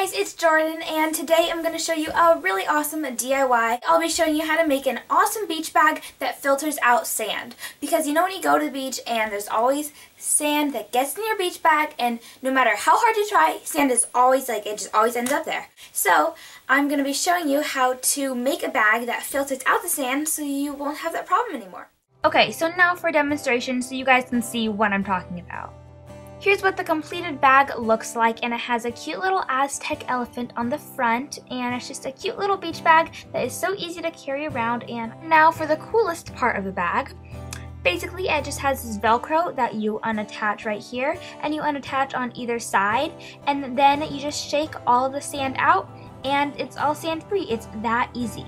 guys, it's Jordan, and today I'm going to show you a really awesome DIY. I'll be showing you how to make an awesome beach bag that filters out sand. Because you know when you go to the beach and there's always sand that gets in your beach bag, and no matter how hard you try, sand is always it just always ends up there. So I'm going to be showing you how to make a bag that filters out the sand so you won't have that problem anymore. Okay, so now for a demonstration so you guys can see what I'm talking about. Here's what the completed bag looks like, and it has a cute little Aztec elephant on the front, and it's just a cute little beach bag that is so easy to carry around. And now for the coolest part of the bag. Basically, it just has this Velcro that you unattach right here, and you unattach on either side, and then you just shake all of the sand out, and it's all sand-free. It's that easy.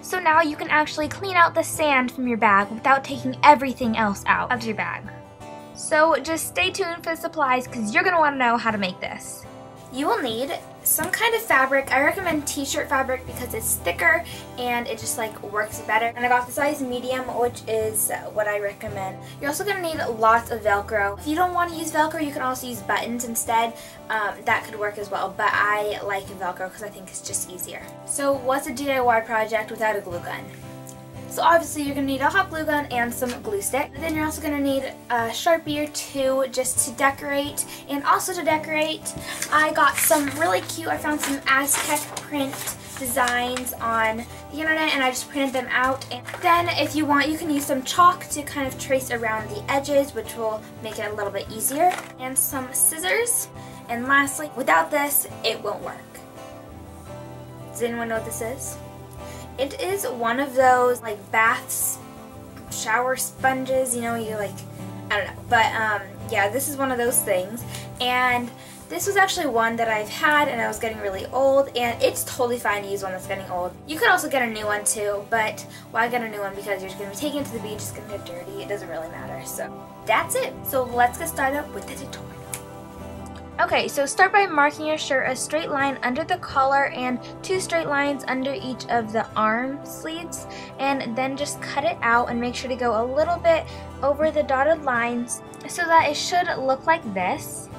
So now you can actually clean out the sand from your bag without taking everything else out of your bag. So just stay tuned for the supplies because you're going to want to know how to make this. You will need some kind of fabric. I recommend t-shirt fabric because it's thicker and it just works better. And I got the size medium, which is what I recommend. You're also going to need lots of Velcro. If you don't want to use Velcro, you can also use buttons instead. That could work as well, but I like Velcro because I think it's just easier. So what's a DIY project without a glue gun? So obviously you're going to need a hot glue gun and some glue stick. Then you're also going to need a Sharpie or two just to decorate. And also to decorate, I got some really cute, I found some Aztec print designs on the internet and I just printed them out. And then if you want, you can use some chalk to kind of trace around the edges, which will make it a little bit easier. And some scissors. And lastly, without this, it won't work. Does anyone know what this is? It is one of those baths, shower sponges, you know, I don't know, but yeah, this is one of those things, and this was actually one that I've had and I was getting really old, and it's totally fine to use one that's getting old. You could also get a new one too, but why get a new one? Because you're just going to be taking it to the beach, it's going to get dirty, it doesn't really matter, so that's it. So let's get started with the tutorial. Okay, so start by marking your shirt a straight line under the collar and 2 straight lines under each of the arm sleeves, and then just cut it out and make sure to go a little bit over the dotted lines so that it should look like this.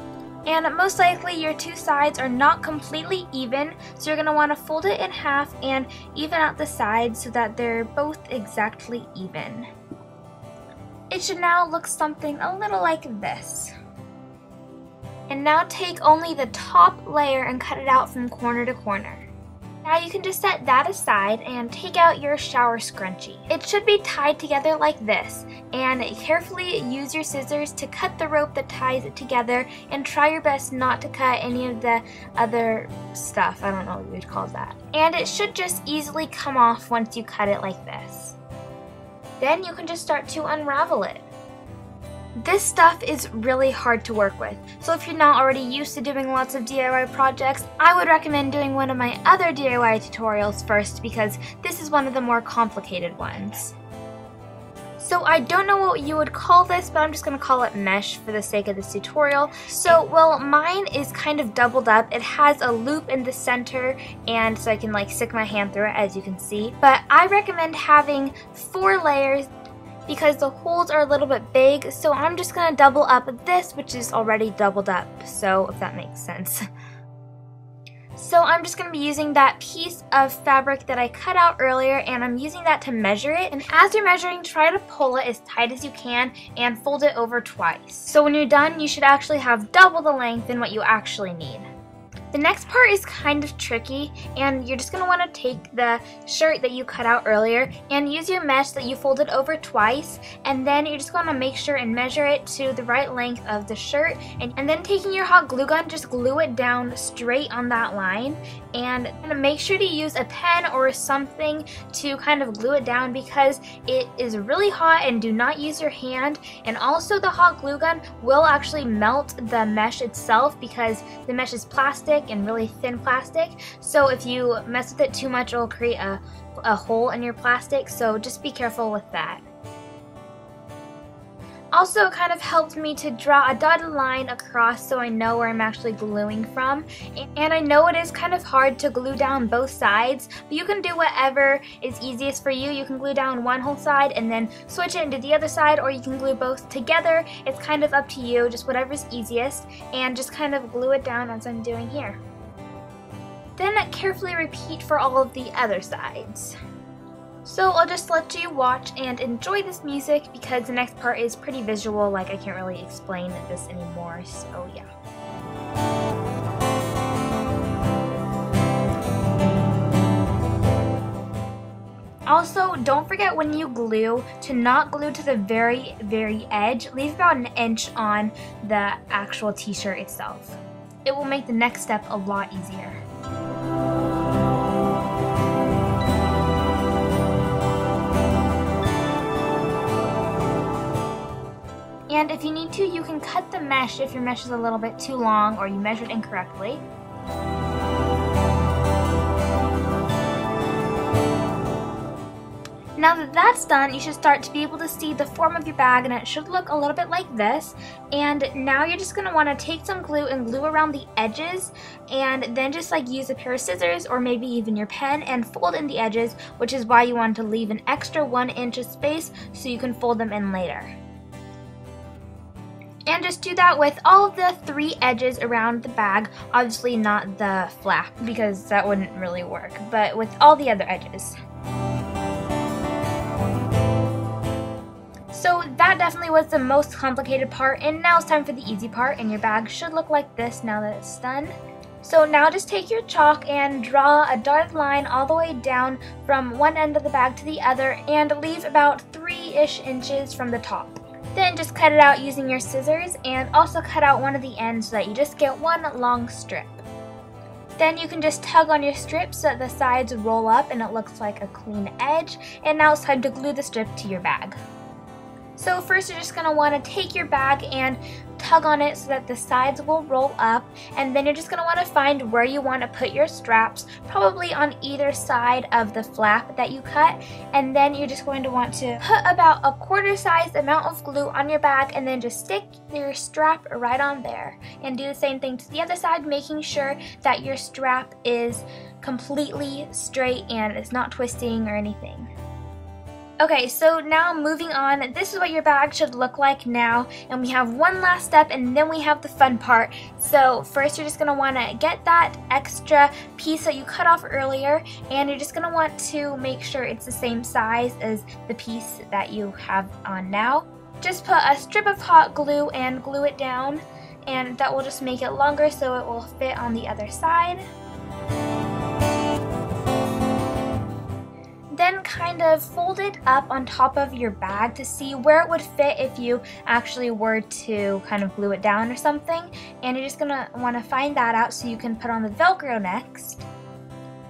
And most likely your 2 sides are not completely even, so you're going to want to fold it in half and even out the sides so that they're both exactly even. It should now look something a little like this. And now take only the top layer and cut it out from corner to corner. Now you can just set that aside and take out your shower scrunchie. It should be tied together like this, and carefully use your scissors to cut the rope that ties it together, and try your best not to cut any of the other stuff, I don't know what you would call that. And it should just easily come off once you cut it like this. Then you can just start to unravel it. This stuff is really hard to work with, so if you're not already used to doing lots of DIY projects, I would recommend doing one of my other DIY tutorials first because this is one of the more complicated ones. So I don't know what you would call this, but I'm just going to call it mesh for the sake of this tutorial. So, well, mine is kind of doubled up. It has a loop in the center, and so I can stick my hand through it, as you can see. But I recommend having 4 layers because the holes are a little bit big, so I'm just going to double up this, which is already doubled up, so if that makes sense. So I'm just going to be using that piece of fabric that I cut out earlier, and I'm using that to measure it. And as you're measuring, try to pull it as tight as you can and fold it over twice. So when you're done, you should actually have double the length than what you actually need. The next part is kind of tricky, and you're just going to want to take the shirt that you cut out earlier and use your mesh that you folded over twice, and then you're just going to make sure and measure it to the right length of the shirt, and then taking your hot glue gun, just glue it down straight on that line, and make sure to use a pen or something to kind of glue it down because it is really hot, and do not use your hand. And also the hot glue gun will actually melt the mesh itself because the mesh is plastic and really thin plastic, so if you mess with it too much, it will create a hole in your plastic, so just be careful with that. Also, it kind of helped me to draw a dotted line across so I know where I'm actually gluing from. And I know it is kind of hard to glue down both sides, but you can do whatever is easiest for you. You can glue down one whole side and then switch it into the other side, or you can glue both together. It's kind of up to you, just whatever's easiest, and just kind of glue it down as I'm doing here. Then carefully repeat for all of the other sides. So I'll just let you watch and enjoy this music because the next part is pretty visual, like I can't really explain this anymore, so yeah. Also, don't forget when you glue to not glue to the very, very edge. Leave about an inch on the actual t-shirt itself. It will make the next step a lot easier. And if you need to, you can cut the mesh if your mesh is a little bit too long or you measured incorrectly. Now that that's done, you should start to be able to see the form of your bag, and it should look a little bit like this. And now you're just going to want to take some glue and glue around the edges, and then just like use a pair of scissors or maybe even your pen and fold in the edges, which is why you want to leave an extra 1 inch of space so you can fold them in later. And just do that with all of the 3 edges around the bag, obviously not the flap because that wouldn't really work, but with all the other edges. So that definitely was the most complicated part, and now it's time for the easy part, and your bag should look like this now that it's done. So now just take your chalk and draw a dotted line all the way down from one end of the bag to the other and leave about 3-ish inches from the top. Then just cut it out using your scissors and also cut out one of the ends so that you just get one long strip. Then you can just tug on your strip so that the sides roll up and it looks like a clean edge, and now it's time to glue the strip to your bag. So first you're just going to want to take your bag and tug on it so that the sides will roll up, and then you're just going to want to find where you want to put your straps, probably on either side of the flap that you cut, and then you're just going to want to put about a quarter-sized amount of glue on your bag and then just stick your strap right on there, and do the same thing to the other side, making sure that your strap is completely straight and it's not twisting or anything. Okay, so now moving on, this is what your bag should look like now, and we have one last step and then we have the fun part. So first you're just going to want to get that extra piece that you cut off earlier, and you're just going to want to make sure it's the same size as the piece that you have on now. Just put a strip of hot glue and glue it down, and that will just make it longer so it will fit on the other side. Then kind of fold it up on top of your bag to see where it would fit if you actually were to kind of glue it down or something. And you're just going to want to find that out so you can put on the Velcro next.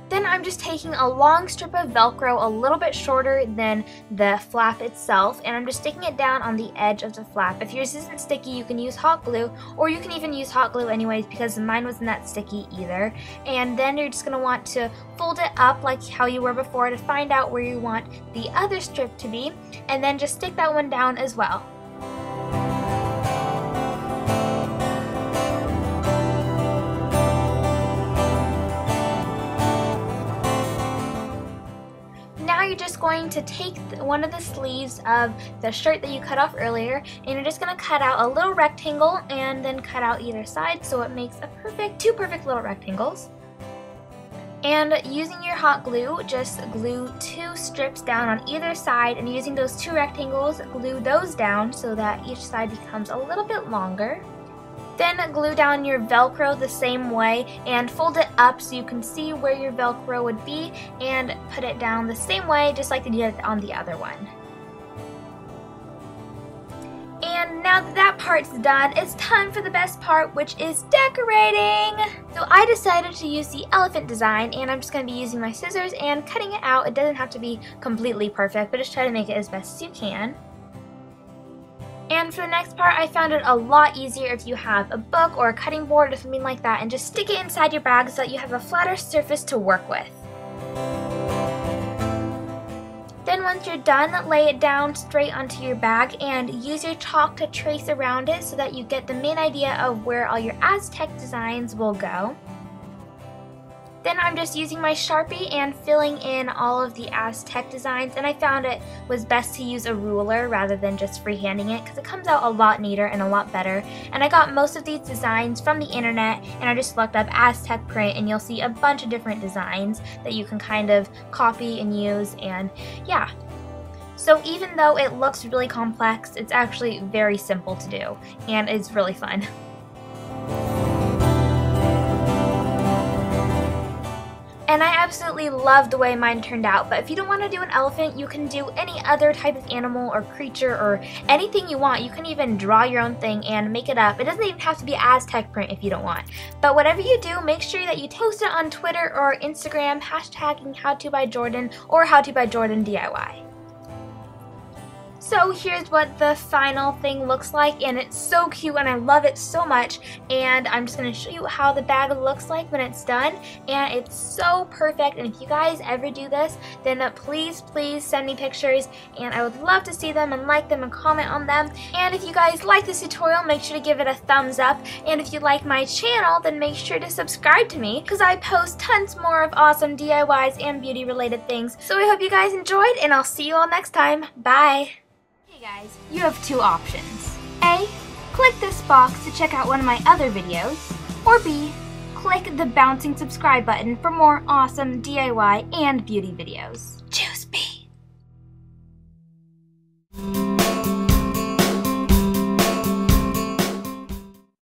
Then I'm just taking a long strip of Velcro, a little bit shorter than the flap itself, and I'm just sticking it down on the edge of the flap. If yours isn't sticky, you can use hot glue, or you can even use hot glue anyways because mine wasn't that sticky either. And then you're just going to want to fold it up like how you were before to find out where you want the other strip to be, and then just stick that one down as well. You're just going to take one of the sleeves of the shirt that you cut off earlier, and you're just going to cut out a little rectangle and then cut out either side so it makes a two perfect little rectangles. And using your hot glue, just glue 2 strips down on either side, and using those 2 rectangles, glue those down so that each side becomes a little bit longer. Then glue down your Velcro the same way and fold it up so you can see where your Velcro would be, and put it down the same way just like you did on the other one. And now that that part's done, it's time for the best part, which is decorating! So I decided to use the elephant design, and I'm just going to be using my scissors and cutting it out. It doesn't have to be completely perfect, but just try to make it as best as you can. And for the next part, I found it a lot easier if you have a book or a cutting board or something like that, and just stick it inside your bag so that you have a flatter surface to work with. Then once you're done, lay it down straight onto your bag and use your chalk to trace around it so that you get the main idea of where all your Aztec designs will go. Then I'm just using my Sharpie and filling in all of the Aztec designs, and I found it was best to use a ruler rather than just freehanding it because it comes out a lot neater and a lot better. And I got most of these designs from the internet, and I just looked up Aztec print and you'll see a bunch of different designs that you can kind of copy and use, and yeah. So even though it looks really complex, it's actually very simple to do, and it's really fun. And I absolutely love the way mine turned out, but if you don't want to do an elephant, you can do any other type of animal or creature or anything you want. You can even draw your own thing and make it up. It doesn't even have to be Aztec print if you don't want. But whatever you do, make sure that you post it on Twitter or Instagram, hashtagging HowToByJordan or HowToByJordanDIY. So here's what the final thing looks like, and it's so cute and I love it so much, and I'm just going to show you how the bag looks like when it's done, and it's so perfect. And if you guys ever do this, then please send me pictures, and I would love to see them and like them and comment on them. And if you guys like this tutorial, make sure to give it a thumbs up, and if you like my channel, then make sure to subscribe to me because I post tons more of awesome DIYs and beauty related things. So I hope you guys enjoyed, and I'll see you all next time. Bye! Hey guys, you have two options. A, click this box to check out one of my other videos, or B, click the bouncing subscribe button for more awesome DIY and beauty videos. Choose!